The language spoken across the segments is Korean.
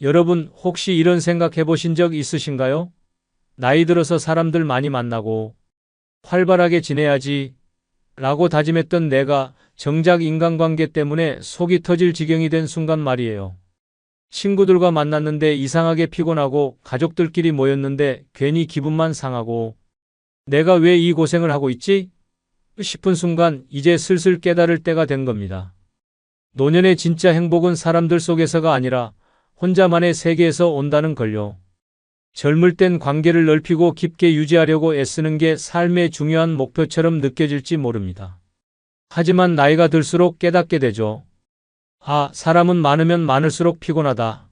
여러분 혹시 이런 생각 해보신 적 있으신가요? 나이 들어서 사람들 많이 만나고 활발하게 지내야지 라고 다짐했던 내가 정작 인간관계 때문에 속이 터질 지경이 된 순간 말이에요. 친구들과 만났는데 이상하게 피곤하고 가족들끼리 모였는데 괜히 기분만 상하고 내가 왜 이 고생을 하고 있지? 싶은 순간 이제 슬슬 깨달을 때가 된 겁니다. 노년의 진짜 행복은 사람들 속에서가 아니라 혼자만의 세계에서 온다는 걸요. 젊을 땐 관계를 넓히고 깊게 유지하려고 애쓰는 게 삶의 중요한 목표처럼 느껴질지 모릅니다. 하지만 나이가 들수록 깨닫게 되죠. 아, 사람은 많으면 많을수록 피곤하다.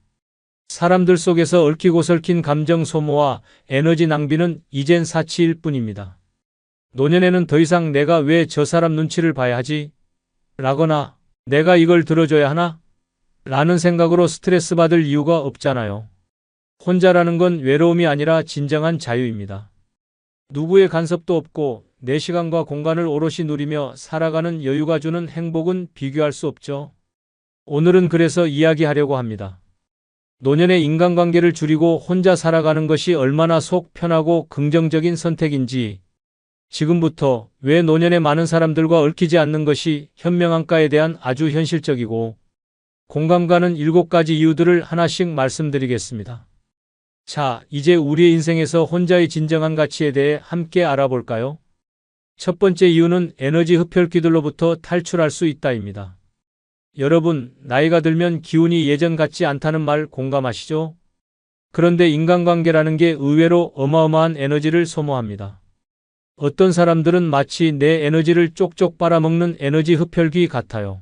사람들 속에서 얽히고 설킨 감정 소모와 에너지 낭비는 이젠 사치일 뿐입니다. 노년에는 더 이상 내가 왜 저 사람 눈치를 봐야 하지? 라거나 내가 이걸 들어줘야 하나? 라는 생각으로 스트레스 받을 이유가 없잖아요. 혼자라는 건 외로움이 아니라 진정한 자유입니다. 누구의 간섭도 없고 내 시간과 공간을 오롯이 누리며 살아가는 여유가 주는 행복은 비교할 수 없죠. 오늘은 그래서 이야기하려고 합니다. 노년의 인간관계를 줄이고 혼자 살아가는 것이 얼마나 속 편하고 긍정적인 선택인지, 지금부터 왜 노년의 많은 사람들과 얽히지 않는 것이 현명한가에 대한 아주 현실적이고 공감 가는 7가지 이유들을 하나씩 말씀드리겠습니다. 자, 이제 우리의 인생에서 혼자의 진정한 가치에 대해 함께 알아볼까요? 첫 번째 이유는 에너지 흡혈귀들로부터 탈출할 수 있다입니다. 여러분, 나이가 들면 기운이 예전 같지 않다는 말 공감하시죠? 그런데 인간관계라는 게 의외로 어마어마한 에너지를 소모합니다. 어떤 사람들은 마치 내 에너지를 쪽쪽 빨아먹는 에너지 흡혈귀 같아요.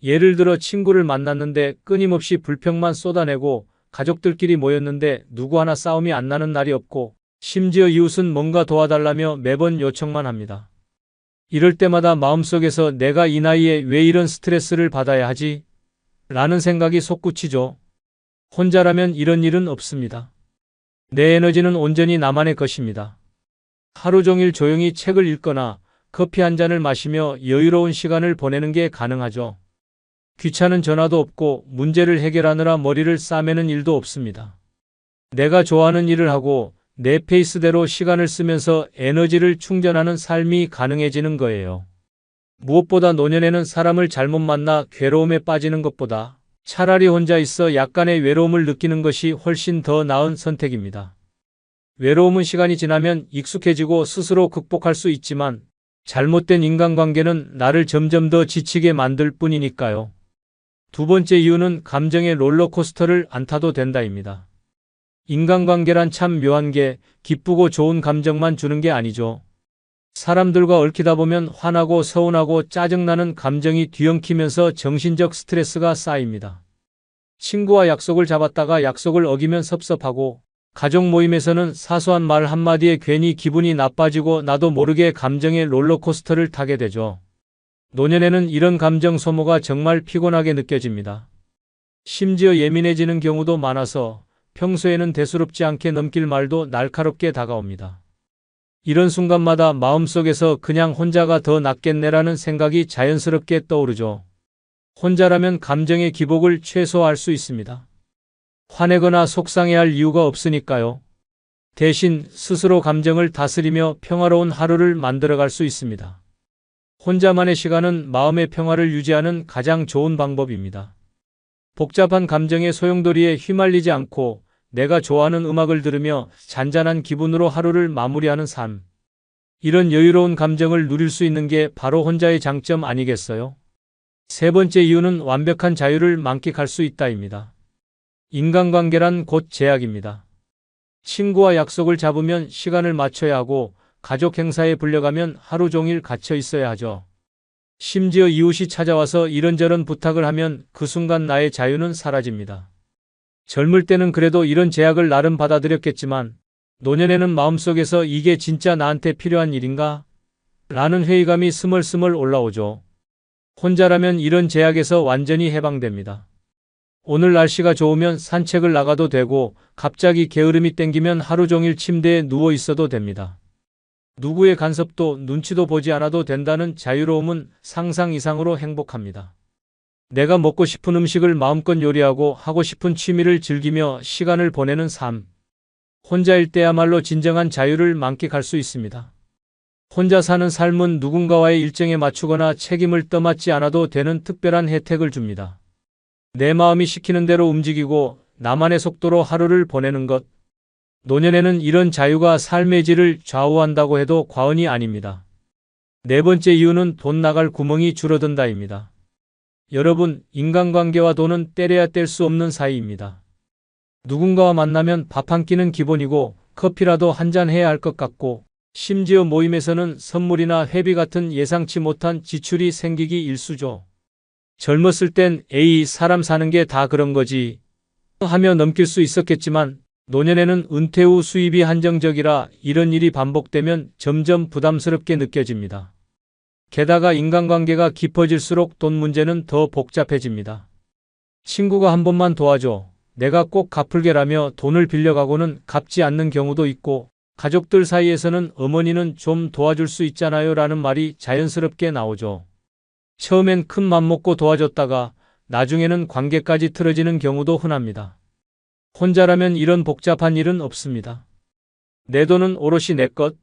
예를 들어 친구를 만났는데 끊임없이 불평만 쏟아내고 가족들끼리 모였는데 누구 하나 싸움이 안 나는 날이 없고 심지어 이웃은 뭔가 도와달라며 매번 요청만 합니다. 이럴 때마다 마음속에서 내가 이 나이에 왜 이런 스트레스를 받아야 하지? 라는 생각이 솟구치죠. 혼자라면 이런 일은 없습니다. 내 에너지는 온전히 나만의 것입니다. 하루 종일 조용히 책을 읽거나 커피 한 잔을 마시며 여유로운 시간을 보내는 게 가능하죠. 귀찮은 전화도 없고 문제를 해결하느라 머리를 싸매는 일도 없습니다. 내가 좋아하는 일을 하고 내 페이스대로 시간을 쓰면서 에너지를 충전하는 삶이 가능해지는 거예요. 무엇보다 노년에는 사람을 잘못 만나 괴로움에 빠지는 것보다 차라리 혼자 있어 약간의 외로움을 느끼는 것이 훨씬 더 나은 선택입니다. 외로움은 시간이 지나면 익숙해지고 스스로 극복할 수 있지만 잘못된 인간관계는 나를 점점 더 지치게 만들 뿐이니까요. 두 번째 이유는 감정의 롤러코스터를 안 타도 된다입니다. 인간관계란 참 묘한 게 기쁘고 좋은 감정만 주는 게 아니죠. 사람들과 얽히다 보면 화나고 서운하고 짜증나는 감정이 뒤엉키면서 정신적 스트레스가 쌓입니다. 친구와 약속을 잡았다가 약속을 어기면 섭섭하고 가족 모임에서는 사소한 말 한마디에 괜히 기분이 나빠지고 나도 모르게 감정의 롤러코스터를 타게 되죠. 노년에는 이런 감정 소모가 정말 피곤하게 느껴집니다. 심지어 예민해지는 경우도 많아서 평소에는 대수롭지 않게 넘길 말도 날카롭게 다가옵니다. 이런 순간마다 마음속에서 그냥 혼자가 더 낫겠네라는 생각이 자연스럽게 떠오르죠. 혼자라면 감정의 기복을 최소화할 수 있습니다. 화내거나 속상해할 이유가 없으니까요. 대신 스스로 감정을 다스리며 평화로운 하루를 만들어갈 수 있습니다. 혼자만의 시간은 마음의 평화를 유지하는 가장 좋은 방법입니다. 복잡한 감정의 소용돌이에 휘말리지 않고 내가 좋아하는 음악을 들으며 잔잔한 기분으로 하루를 마무리하는 삶. 이런 여유로운 감정을 누릴 수 있는 게 바로 혼자의 장점 아니겠어요? 세 번째 이유는 완벽한 자유를 만끽할 수 있다입니다. 인간관계란 곧 제약입니다. 친구와 약속을 잡으면 시간을 맞춰야 하고 가족 행사에 불려가면 하루 종일 갇혀 있어야 하죠. 심지어 이웃이 찾아와서 이런저런 부탁을 하면 그 순간 나의 자유는 사라집니다. 젊을 때는 그래도 이런 제약을 나름 받아들였겠지만 노년에는 마음속에서 이게 진짜 나한테 필요한 일인가? 라는 회의감이 스멀스멀 올라오죠. 혼자라면 이런 제약에서 완전히 해방됩니다. 오늘 날씨가 좋으면 산책을 나가도 되고 갑자기 게으름이 땡기면 하루 종일 침대에 누워 있어도 됩니다. 누구의 간섭도 눈치도 보지 않아도 된다는 자유로움은 상상 이상으로 행복합니다. 내가 먹고 싶은 음식을 마음껏 요리하고 하고 싶은 취미를 즐기며 시간을 보내는 삶. 혼자일 때야말로 진정한 자유를 만끽할 수 있습니다. 혼자 사는 삶은 누군가와의 일정에 맞추거나 책임을 떠맡지 않아도 되는 특별한 혜택을 줍니다. 내 마음이 시키는 대로 움직이고 나만의 속도로 하루를 보내는 것. 노년에는 이런 자유가 삶의 질을 좌우한다고 해도 과언이 아닙니다. 네 번째 이유는 돈 나갈 구멍이 줄어든다입니다. 여러분, 인간관계와 돈은 때려야 뗄 수 없는 사이입니다. 누군가와 만나면 밥 한 끼는 기본이고 커피라도 한 잔 해야 할 것 같고 심지어 모임에서는 선물이나 회비 같은 예상치 못한 지출이 생기기 일쑤죠. 젊었을 땐 에이, 사람 사는 게 다 그런 거지 하며 넘길 수 있었겠지만 노년에는 은퇴 후 수입이 한정적이라 이런 일이 반복되면 점점 부담스럽게 느껴집니다. 게다가 인간관계가 깊어질수록 돈 문제는 더 복잡해집니다. 친구가 한 번만 도와줘. 내가 꼭 갚을게라며 돈을 빌려가고는 갚지 않는 경우도 있고 가족들 사이에서는 어머니는 좀 도와줄 수 있잖아요 라는 말이 자연스럽게 나오죠. 처음엔 큰 맘 먹고 도와줬다가 나중에는 관계까지 틀어지는 경우도 흔합니다. 혼자라면 이런 복잡한 일은 없습니다. 내 돈은 오롯이 내 것.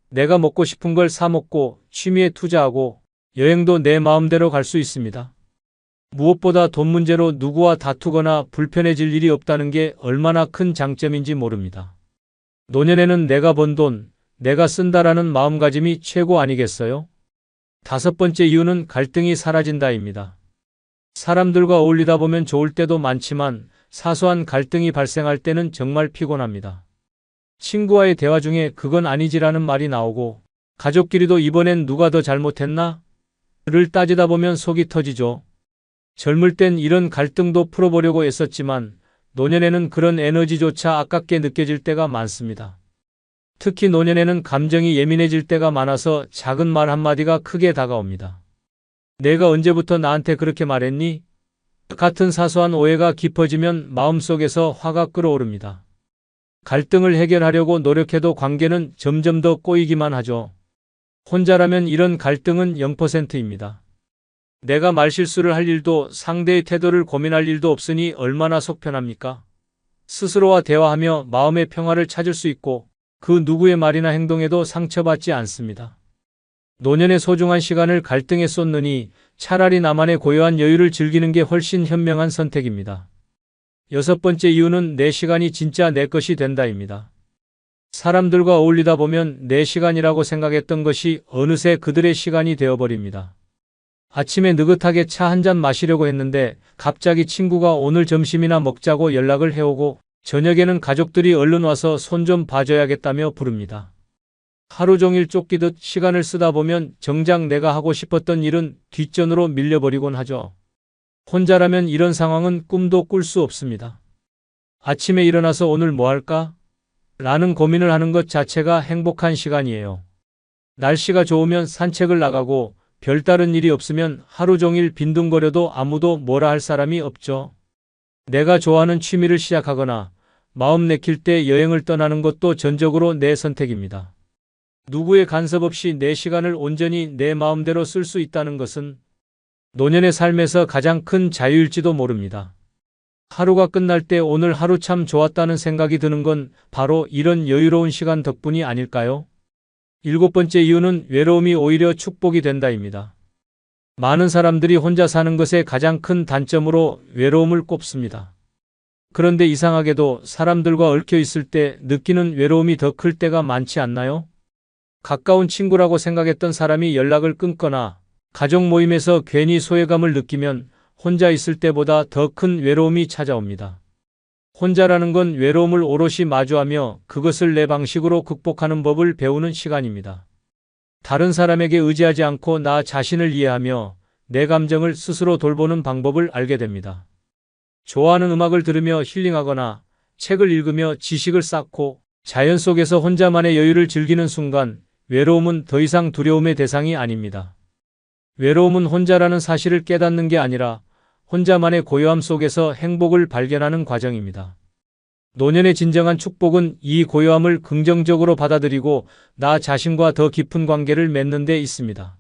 내가 먹고 싶은 걸 사 먹고 취미에 투자하고 여행도 내 마음대로 갈 수 있습니다. 무엇보다 돈 문제로 누구와 다투거나 불편해질 일이 없다는 게 얼마나 큰 장점인지 모릅니다. 노년에는 내가 번 돈, 내가 쓴다라는 마음가짐이 최고 아니겠어요? 다섯 번째 이유는 갈등이 사라진다입니다. 사람들과 어울리다 보면 좋을 때도 많지만 사소한 갈등이 발생할 때는 정말 피곤합니다. 친구와의 대화 중에 그건 아니지라는 말이 나오고 가족끼리도 이번엔 누가 더 잘못했나? 를 따지다 보면 속이 터지죠. 젊을 땐 이런 갈등도 풀어보려고 애썼지만 노년에는 그런 에너지조차 아깝게 느껴질 때가 많습니다. 특히 노년에는 감정이 예민해질 때가 많아서 작은 말 한마디가 크게 다가옵니다. 내가 언제부터 나한테 그렇게 말했니? 같은 사소한 오해가 깊어지면 마음속에서 화가 끓어오릅니다. 갈등을 해결하려고 노력해도 관계는 점점 더 꼬이기만 하죠. 혼자라면 이런 갈등은 0%입니다. 내가 말실수를 할 일도 상대의 태도를 고민할 일도 없으니 얼마나 속 편합니까? 스스로와 대화하며 마음의 평화를 찾을 수 있고 그 누구의 말이나 행동에도 상처받지 않습니다. 노년의 소중한 시간을 갈등에 쏟느니 차라리 나만의 고요한 여유를 즐기는 게 훨씬 현명한 선택입니다. 여섯 번째 이유는 내 시간이 진짜 내 것이 된다입니다. 사람들과 어울리다 보면 내 시간이라고 생각했던 것이 어느새 그들의 시간이 되어버립니다. 아침에 느긋하게 차 한 잔 마시려고 했는데 갑자기 친구가 오늘 점심이나 먹자고 연락을 해오고 저녁에는 가족들이 얼른 와서 손 좀 봐줘야겠다며 부릅니다. 하루 종일 쫓기듯 시간을 쓰다 보면 정작 내가 하고 싶었던 일은 뒷전으로 밀려버리곤 하죠. 혼자라면 이런 상황은 꿈도 꿀 수 없습니다. 아침에 일어나서 오늘 뭐 할까? 라는 고민을 하는 것 자체가 행복한 시간이에요. 날씨가 좋으면 산책을 나가고 별다른 일이 없으면 하루 종일 빈둥거려도 아무도 뭐라 할 사람이 없죠. 내가 좋아하는 취미를 시작하거나 마음 내킬 때 여행을 떠나는 것도 전적으로 내 선택입니다. 누구의 간섭 없이 내 시간을 온전히 내 마음대로 쓸 수 있다는 것은 노년의 삶에서 가장 큰 자유일지도 모릅니다. 하루가 끝날 때 오늘 하루 참 좋았다는 생각이 드는 건 바로 이런 여유로운 시간 덕분이 아닐까요? 일곱 번째 이유는 외로움이 오히려 축복이 된다입니다. 많은 사람들이 혼자 사는 것의 가장 큰 단점으로 외로움을 꼽습니다. 그런데 이상하게도 사람들과 얽혀 있을 때 느끼는 외로움이 더 클 때가 많지 않나요? 가까운 친구라고 생각했던 사람이 연락을 끊거나 가족 모임에서 괜히 소외감을 느끼면 혼자 있을 때보다 더 큰 외로움이 찾아옵니다. 혼자라는 건 외로움을 오롯이 마주하며 그것을 내 방식으로 극복하는 법을 배우는 시간입니다. 다른 사람에게 의지하지 않고 나 자신을 이해하며 내 감정을 스스로 돌보는 방법을 알게 됩니다. 좋아하는 음악을 들으며 힐링하거나 책을 읽으며 지식을 쌓고 자연 속에서 혼자만의 여유를 즐기는 순간 외로움은 더 이상 두려움의 대상이 아닙니다. 외로움은 혼자라는 사실을 깨닫는 게 아니라 혼자만의 고요함 속에서 행복을 발견하는 과정입니다. 노년의 진정한 축복은 이 고요함을 긍정적으로 받아들이고 나 자신과 더 깊은 관계를 맺는 데 있습니다.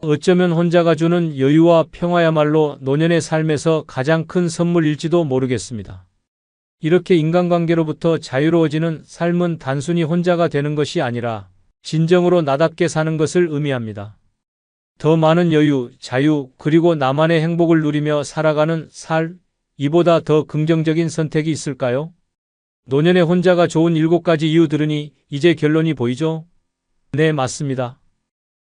어쩌면 혼자가 주는 여유와 평화야말로 노년의 삶에서 가장 큰 선물일지도 모르겠습니다. 이렇게 인간관계로부터 자유로워지는 삶은 단순히 혼자가 되는 것이 아니라 진정으로 나답게 사는 것을 의미합니다. 더 많은 여유, 자유, 그리고 나만의 행복을 누리며 살아가는 이보다 더 긍정적인 선택이 있을까요? 노년에 혼자가 좋은 7가지 이유 들으니 이제 결론이 보이죠? 네, 맞습니다.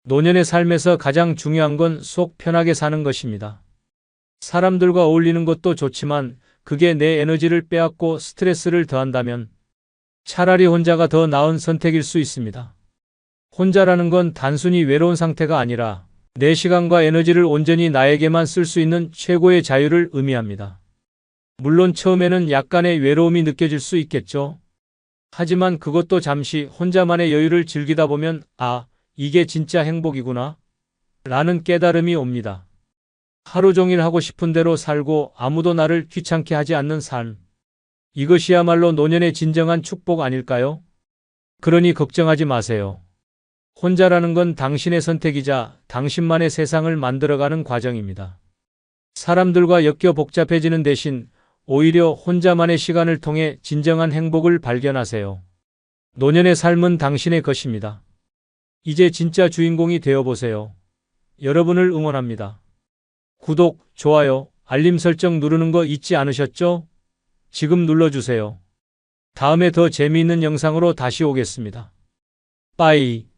노년의 삶에서 가장 중요한 건 속 편하게 사는 것입니다. 사람들과 어울리는 것도 좋지만 그게 내 에너지를 빼앗고 스트레스를 더한다면 차라리 혼자가 더 나은 선택일 수 있습니다. 혼자라는 건 단순히 외로운 상태가 아니라 내 시간과 에너지를 온전히 나에게만 쓸 수 있는 최고의 자유를 의미합니다. 물론 처음에는 약간의 외로움이 느껴질 수 있겠죠. 하지만 그것도 잠시 혼자만의 여유를 즐기다 보면 이게 진짜 행복이구나 라는 깨달음이 옵니다. 하루 종일 하고 싶은 대로 살고 아무도 나를 귀찮게 하지 않는 삶. 이것이야말로 노년의 진정한 축복 아닐까요? 그러니 걱정하지 마세요. 혼자라는 건 당신의 선택이자 당신만의 세상을 만들어가는 과정입니다. 사람들과 엮여 복잡해지는 대신 오히려 혼자만의 시간을 통해 진정한 행복을 발견하세요. 노년의 삶은 당신의 것입니다. 이제 진짜 주인공이 되어보세요. 여러분을 응원합니다. 구독, 좋아요, 알림 설정 누르는 거 잊지 않으셨죠? 지금 눌러주세요. 다음에 더 재미있는 영상으로 다시 오겠습니다. 빠이.